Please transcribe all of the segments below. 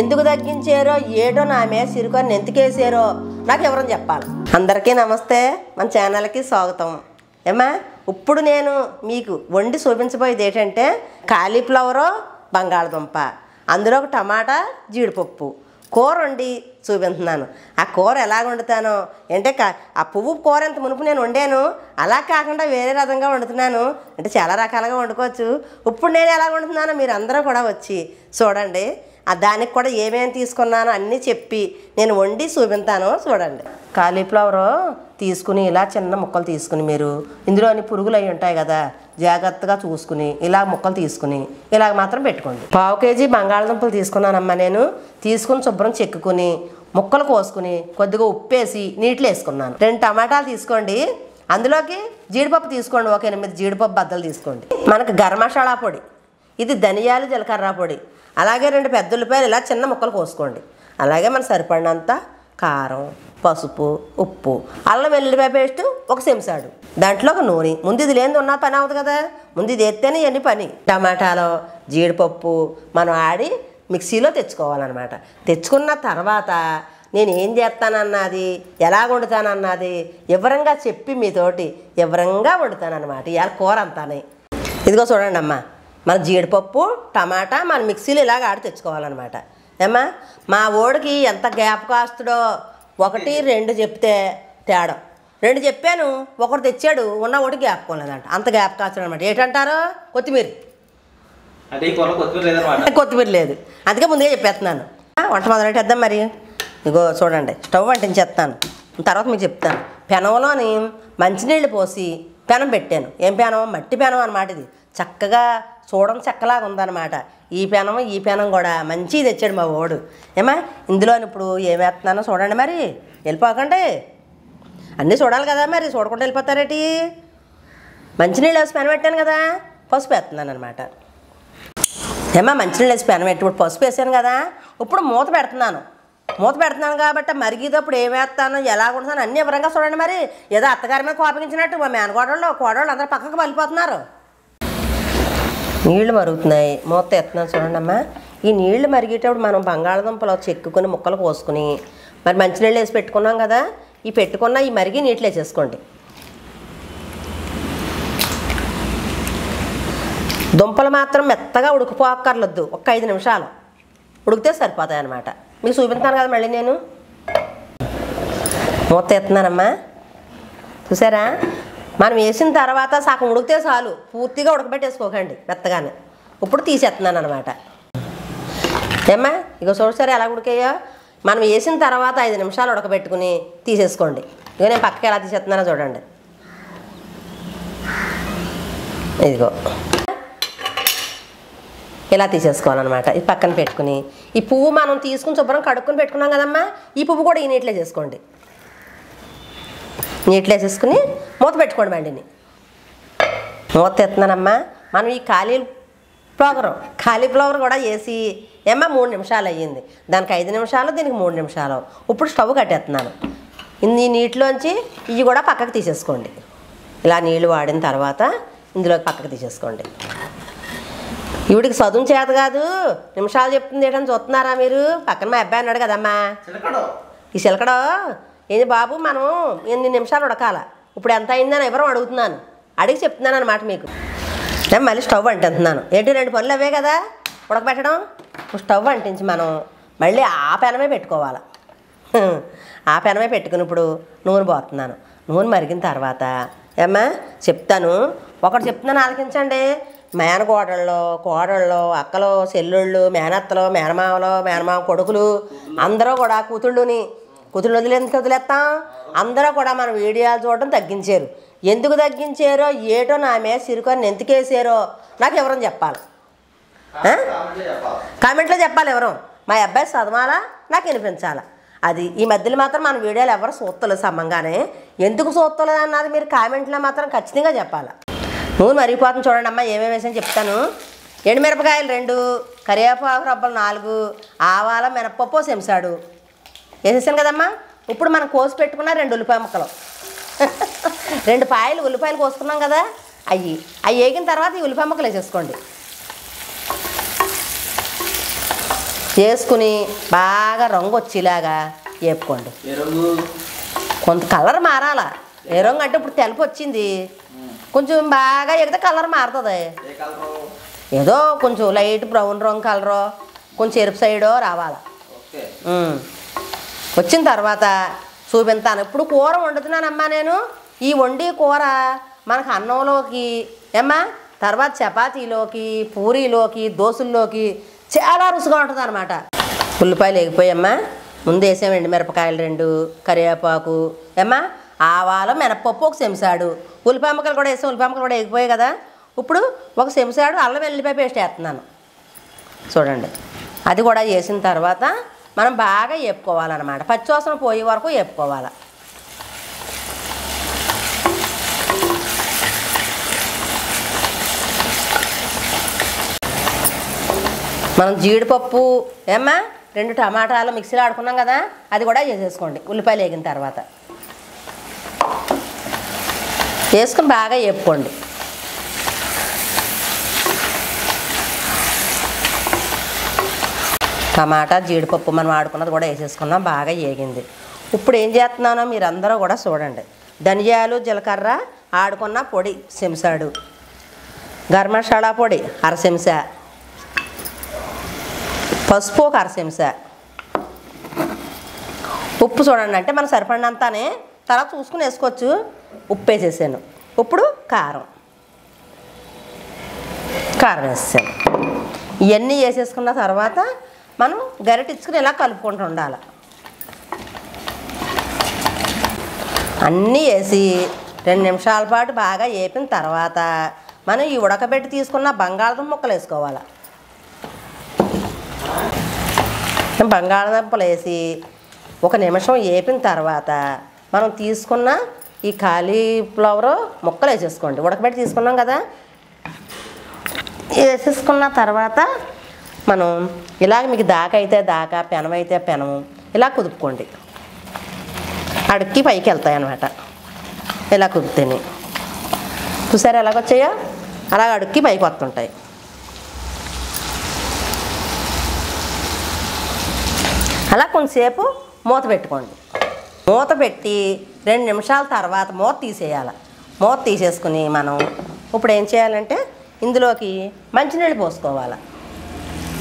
ఎందుకు తగ్గించారో ఏటో నా మీద సిరుకొని ఎందుకేసారో నాకు ఎవరని చెప్పాలి. అందరికీ నమస్తే, మన ఛానల్కి స్వాగతం. ఏమా ఇప్పుడు నేను మీకు వండి చూపించబోయేది ఏంటంటే కాలీఫ్లవరు బంగాళదుంప, అందులో ఒక టమాటా జీడిపప్పు కూర వండి చూపిస్తున్నాను. ఆ కూర ఎలాగ వండుతానో అంటే ఆ పువ్వు కూర ఎంత మునుపు నేను వండాను, అలా కాకుండా వేరే రకంగా వండుతున్నాను. అంటే చాలా రకాలుగా వండుకోవచ్చు. ఇప్పుడు నేను ఎలా వండుతున్నానో మీరు అందరూ కూడా వచ్చి చూడండి. దానికి కూడా ఏమేమి తీసుకున్నానో అన్నీ చెప్పి నేను వండి చూపిస్తాను. చూడండి, కాలీఫ్లవరు తీసుకుని ఇలా చిన్న ముక్కలు తీసుకుని మీరు ఇందులోని పురుగులు అవి ఉంటాయి కదా, జాగ్రత్తగా చూసుకుని ఇలా ముక్కలు తీసుకుని ఇలాగ మాత్రం పెట్టుకోండి. 1/2 కేజీ బంగాళదుంపలు తీసుకున్నానమ్మా. నేను తీసుకుని శుభ్రం చెక్కుని ముక్కలు కోసుకుని కొద్దిగా ఉప్పేసి నీటిలో వేసుకున్నాను. 2 టమాటాలు తీసుకోండి. అందులోకి జీడిపప్పు తీసుకోండి, ఒక 8 జీడిపప్పు బద్దలు తీసుకోండి. మనకు గరం మసాలా పొడి, ఇది ధనియాలు జీలకర్ర పొడి, అలాగే 2 పెద్ద ఉల్లిపాయలు ఇలా చిన్న ముక్కలు కోసుకోండి. అలాగే మన సరిపడినంత కారం, పసుపు, ఉప్పు, అల్లం వెల్లుల్లిపాయ పేస్ట్ 1 చెంచాడు, దాంట్లో ఒక నూనె. ముందు ఇది లేనిది ఉన్న పని అవుతుంది కదా, ముందు ఇది ఎత్తేనే ఇవన్నీ పని. టమాటాలు జీడిపప్పు మనం ఆడి మిక్సీలో తెచ్చుకోవాలన్నమాట. తెచ్చుకున్న తర్వాత నేను ఏం చేస్తానన్నది, ఎలా వండుతానన్నది వివరంగా చెప్పి మీతోటి వివరంగా వండుతానన్నమాట. ఇవాళ కూర అంతానే ఇదిగో చూడండి అమ్మా. మన జీడిపప్పు టమాటా మన మిక్సీలో ఇలాగ ఆడి తెచ్చుకోవాలన్నమాట. ఏమ్మా మా ఓడికి ఎంత గ్యాప్ కాస్తుడో, 1 2 చెప్తే తేడా, 2 చెప్పాను, 1 తెచ్చాడు, ఉన్న ఓడికి గ్యాపుకోలేదంట. అంత గ్యాప్ కాస్తాడు అనమాట. ఏంటంటారు? కొత్తిమీర కొత్తిమీర లేదు, అందుకే ముందే చెప్పేస్తున్నాను. వంట మొదలెట్టేద్దాం మరి. ఇగో చూడండి, స్టవ్ అంటించేస్తాను, తర్వాత మీకు చెప్తాను. పెనంలోని మంచినీళ్ళు పోసి పెనం పెట్టాను. ఏం పెనం? మట్టి పెనం అనమాట. ఇది చక్కగా చూడడం చెక్కలాగా ఉందన్నమాట. ఈ పెనం కూడా మంచిది తెచ్చాడు మా ఓడు. ఏమా ఇందులో ఇప్పుడు ఏమేస్తున్నానో చూడండి. మరి వెళ్ళిపోకండి, అన్నీ చూడాలి కదా, మరి చూడకుండా వెళ్ళిపోతారేటి. మంచినీళ్ళు వేసి పెనం పెట్టాను కదా, పసుపు వేస్తున్నాను అనమాట. ఏమా మంచినీళ్ళు వేసి పెనం పెట్టి ఇప్పుడు పసుపు వేసాను కదా, ఇప్పుడు మూత పెడుతున్నాను కాబట్టి మరిగేటప్పుడు ఏం వేస్తాను, ఎలా ఉంటాను అన్నీ వివరంగా చూడండి. మరి ఏదో అత్తగారి మీద కోపగించినట్టు మా కోడళ్ళు అందరూ పక్కకు వెళ్ళిపోతున్నారు. నీళ్లు మరుగుతున్నాయి, మూత ఎత్తున్నాను చూడండి అమ్మా. ఈ నీళ్లు మరిగేటప్పుడు మనం బంగాళదుంపలు చెక్కుని ముక్కలు కోసుకుని మరి మంచినీళ్ళు వేసి పెట్టుకున్నాం కదా, ఈ పెట్టుకున్న ఈ మరిగి నీటిలో వేసేసుకోండి. దుంపలు మాత్రం మెత్తగా ఉడికిపోక్కర్లొద్దు, ఒక 5 నిమిషాలు ఉడికితే సరిపోతాయి అన్నమాట. మీకు చూపిస్తాను కదా మళ్ళీ నేను. మూత ఎత్తున్నానమ్మా, చూసారా? మనం వేసిన తర్వాత సగం ఉడికితే చాలు, పూర్తిగా ఉడకబెట్టేసుకోకండి మెత్తగానే. ఇప్పుడు తీసేస్తున్నాను అనమాట. ఏమ్మా ఇక చూసారా ఎలా ఉడికాయో. మనం వేసిన తర్వాత 5 నిమిషాలు ఉడకబెట్టుకుని తీసేసుకోండి. ఇక నేను పక్కకి ఎలా తీసేస్తున్నానో చూడండి. ఇదిగో ఇలా తీసేసుకోవాలన్నమాట. ఇది పక్కన పెట్టుకుని ఈ పువ్వు మనం తీసుకుని శుభ్రం కడుక్కొని పెట్టుకున్నాం కదమ్మా, ఈ పువ్వు కూడా ఈ నీటిలో చేసుకోండి. నీటిలో వేసేసుకుని మూత పెట్టుకోండి. బండిని మూత ఎత్తున్నానమ్మా. మనం ఈ కాలీఫ్లవర్ కూడా వేసి ఏమ్మా 3 నిమిషాలు అయ్యింది. దానికి 5 నిమిషాలు, దీనికి 3 నిమిషాలు. ఇప్పుడు స్టవ్ కట్టేస్తున్నాను. ఈ నీటిలోంచి ఇవి కూడా పక్కకు తీసేసుకోండి. ఇలా నీళ్ళు వాడిన తర్వాత ఇందులోకి పక్కకు తీసేసుకోండి. ఈవిడికి చదువు చేత కాదు, నిమిషాలు చెప్తుంది ఏంటని చూస్తున్నారా మీరు? పక్కన మా అబ్బాయి అన్నాడు కదమ్మా, ఈ చిలకడో ఏంది బాబు, మనం 8 నిమిషాలు ఉడకాల, ఇప్పుడు ఎంత అయిందని ఎవరో అడుగుతున్నాను, అడిగి చెప్తున్నాను అన్నమాట మీకు. నేను మళ్ళీ స్టవ్ అంటిస్తున్నాను. ఏంటి 2 పనులు అవే కదా ఉడకబెట్టడం. స్టవ్ అంటించి మనం మళ్ళీ ఆ పెనమే పెట్టుకోవాలి. ఆ పెనమే పెట్టుకుని ఇప్పుడు నూనె పోతున్నాను. నూనె మరిగిన తర్వాత ఏమ్మా చెప్తాను, ఒకటి చెప్తున్నాను ఆలకించండి. కోడళ్ళు, అక్కలు, చెల్లుళ్ళు, మేనత్తలు, మేనమామ కొడుకులు అందరూ కూడా కూతుళ్ళు వదిలేస్తాం. అందరూ కూడా మన వీడియోలు చూడడం తగ్గించారు. ఎందుకు తగ్గించారో ఏటో నా మీద సిరుకొని ఎందుకేసారో నాకు ఎవరని చెప్పాలి. కామెంట్లో చెప్పాలి ఎవరు. మా అబ్బాయి చదవాలా, నాకు వినిపించాలా. అది ఈ మధ్యలో మాత్రం మన వీడియోలు ఎవరు చూస్తలేదు సమంగానే. ఎందుకు చూస్తలేదు అన్నది మీరు కామెంట్లో మాత్రం ఖచ్చితంగా చెప్పాలి. నూనె మరిగిపోతుంది చూడండి అమ్మా. ఏమేమి వేసాను చెప్తాను. ఎండుమిరపకాయలు 2, కరివేపాకు రబ్బలు 4, ఆవాల మినపప్పు 1 చెంచాడు వేసేసాను కదమ్మా. ఇప్పుడు మనం కోసి పెట్టుకున్న 2 ఉల్లిపాయ ముక్కలు, 2 ఉల్లిపాయలు కోసుకున్నాం కదా, అవి వేగిన తర్వాత ఈ ఉల్లిపాయ ముక్కలు వేసేసుకోండి. వేసుకుని బాగా రంగు వచ్చేలాగా వేపుకోండి. కొంత కలర్ మారాలా. ఏ రంగు అంటే ఇప్పుడు తెలుపు వచ్చింది, కొంచెం బాగా ఎగితే కలర్ మారుతుంది. ఏదో కొంచెం లైట్ బ్రౌన్ రంగు కలరు, కొంచెం ఎరుపు సైడో రావాలి. వచ్చిన తర్వాత చూపిస్తాను. ఇప్పుడు కూర వండుతున్నానమ్మా నేను. ఈ వండి కూర మనకు అన్నంలోకి ఏమ్మా, తర్వాత చపాతీలోకి, పూరీలోకి, దోశల్లోకి చాలా రుచిగా ఉంటుంది అనమాట. ఉల్లిపాయలు ఎగిపోయమ్మా, ముందు వేసాము ఎండుమిరపకాయలు 2, కరివేపాకు ఏమ్మా, ఆవాలు, మినపప్పు 1 చెంచాడు, ఉల్లిపాయ ముక్కలు కూడా వేసాం. ఉల్లిపాయ ముక్కలు కూడా ఎగిపోయాయి కదా. ఇప్పుడు 1 చెంచాడు అల్లం వెల్లిపాయ పేస్ట్ వేస్తున్నాను చూడండి. అది కూడా వేసిన తర్వాత మనం బాగా వేపుకోవాలన్నమాట. పచ్చివాసన పోయే వరకు వేపుకోవాలి. మనం జీడిపప్పు ఏమ్మా 2 టమాటాలు మిక్సీలో ఆడుకున్నాం కదా, అది కూడా వేసేసుకోండి. ఉల్లిపాయలు వేగిన తర్వాత వేసుకుని బాగా వేపుకోండి. టమాటా జీడిపప్పు మనం ఆడుకున్నది కూడా వేసేసుకున్నాం, బాగా వేగింది. ఇప్పుడు ఏం చేస్తున్నానో మీరు అందరూ కూడా చూడండి. ధనియాలు, జీలకర్ర ఆడుకున్న పొడి 1 చెంచాడు, గరం మసాలా పొడి 1/2 చెంచా, పసుపు 1/2 చెంచా, ఉప్పు చూడండి. అంటే మనం సరిపడినంతానే, తర్వాత చూసుకుని వేసుకోవచ్చు. ఉప్పు వేసేసాను. ఇప్పుడు కారం వేసాను. ఇవన్నీ వేసేసుకున్న తర్వాత మనం గరిటెచ్చుకుని ఇలా కలుపుకుంటూ ఉండాలి. అన్నీ వేసి 2 నిమిషాల పాటు బాగా వేపిన తర్వాత మనం ఈ ఉడకబెట్టి తీసుకున్న బంగాళదుంప ముక్కలు వేసుకోవాలి. బంగాళదుంపలు వేసి 1 నిమిషం వేపిన తర్వాత మనం తీసుకున్న ఈ కాలీఫ్లవర్ ముక్కలు వేసేసుకోండి. ఉడకబెట్టి తీసుకున్నాం కదా, వేసేసుకున్న తర్వాత మనం ఇలాగ మీకు దాకా అయితే దాకా, పెనం అయితే పెనము ఇలా కుదుపుకోండి. అడుక్కి పైకి వెళ్తాయి అన్నమాట. ఇలా కుదిపితేనే చూసారా ఎలాగొచ్చాయో, అలా అడుక్కి పైకి వస్తుంటాయి. అలా కొంచెంసేపు మూత పెట్టుకోండి. మూత పెట్టి 2 నిమిషాల తర్వాత మూత తీసేయాలి. మూత తీసేసుకుని మనం ఇప్పుడు ఏం చేయాలంటే ఇందులోకి మంచినీళ్ళు పోసుకోవాలి.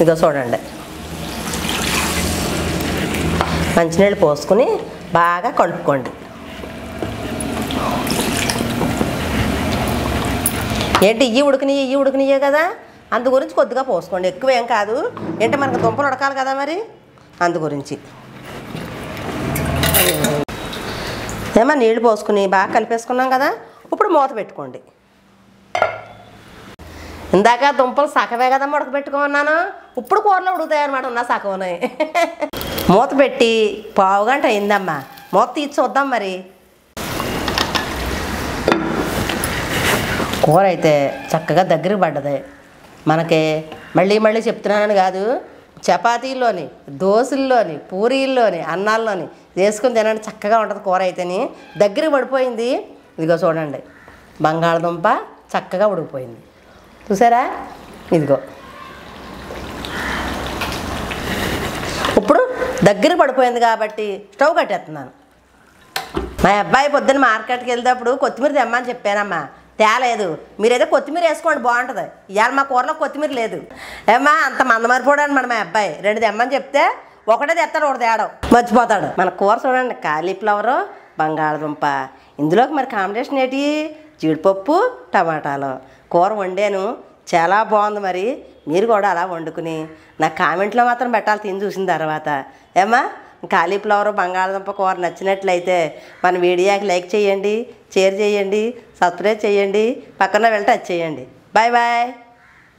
ఇదో చూడండి, మంచినీళ్ళు పోసుకుని బాగా కలుపుకోండి. ఏంటి ఇవి ఉడికినాయే కదా, అందు గురించి కొద్దిగా పోసుకోండి. ఎక్కువ ఏం కాదు, ఏంటి మనకు దుంపలు ఉడకాలి కదా మరి, అందు గురించి ఏమో నీళ్ళు పోసుకుని బాగా కలిపేసుకున్నాం కదా. ఇప్పుడు మూత పెట్టుకోండి. ఇందాక దుంపలు సగమే కదా ఉడకబెట్టుకున్నాను, ఇప్పుడు కూరలో ఉడుకుతాయి అన్నమాట. ఉన్న సగమే మూత పెట్టి 1/2 గంట అయిందమ్మా. మూత తీసి చూద్దాం మరి. కూర అయితే చక్కగా దగ్గరికి పడ్డది. మనకి మళ్ళీ చెప్తున్నానని కాదు, చపాతీల్లోని, దోశల్లోని, పూరీల్లోని, అన్నాల్లోని వేసుకుని తినండి, చక్కగా ఉంటుంది కూర అయితేని. దగ్గరికి పడిపోయింది. ఇదిగో చూడండి, బంగాళదుంప చక్కగా ఉడికిపోయింది చూసారా. ఇదిగో ఇప్పుడు దగ్గర పడిపోయింది కాబట్టి స్టవ్ కట్టేస్తున్నాను. మా అబ్బాయి పొద్దున్న మార్కెట్కి వెళ్తేప్పుడు కొత్తిమీర తెమ్మని చెప్పానమ్మా, తేలేదు. మీరైతే కొత్తిమీర వేసుకోండి, బాగుంటుంది. ఇవాళ మా కూరలో కొత్తిమీర లేదు. ఏమ్మా అంత మందమరిపోడాను మన మా అబ్బాయి. 2 తెమ్మని చెప్తే 1 తెస్తాడు, 1 తేడం మర్చిపోతాడు. మన కూర చూడండి, కాలీఫ్లవరు, బంగాళదుంప. ఇందులోకి మరి కాంబినేషన్ ఏంటి? జీడిపప్పు, టమాటాలు. కూర వండాను, చాలా బాగుంది. మరి మీరు కూడా అలా వండుకుని నాకు కామెంట్లో మాత్రం పెట్టాలి తిని చూసిన తర్వాత. ఏమ్మా కాలీఫ్లవర్, బంగాళదుంప కూర నచ్చినట్లయితే మన వీడియోకి లైక్ చేయండి, షేర్ చేయండి, సబ్స్క్రైబ్ చేయండి, పక్కన వెళ్ళి టచ్ చేయండి. Bye bye.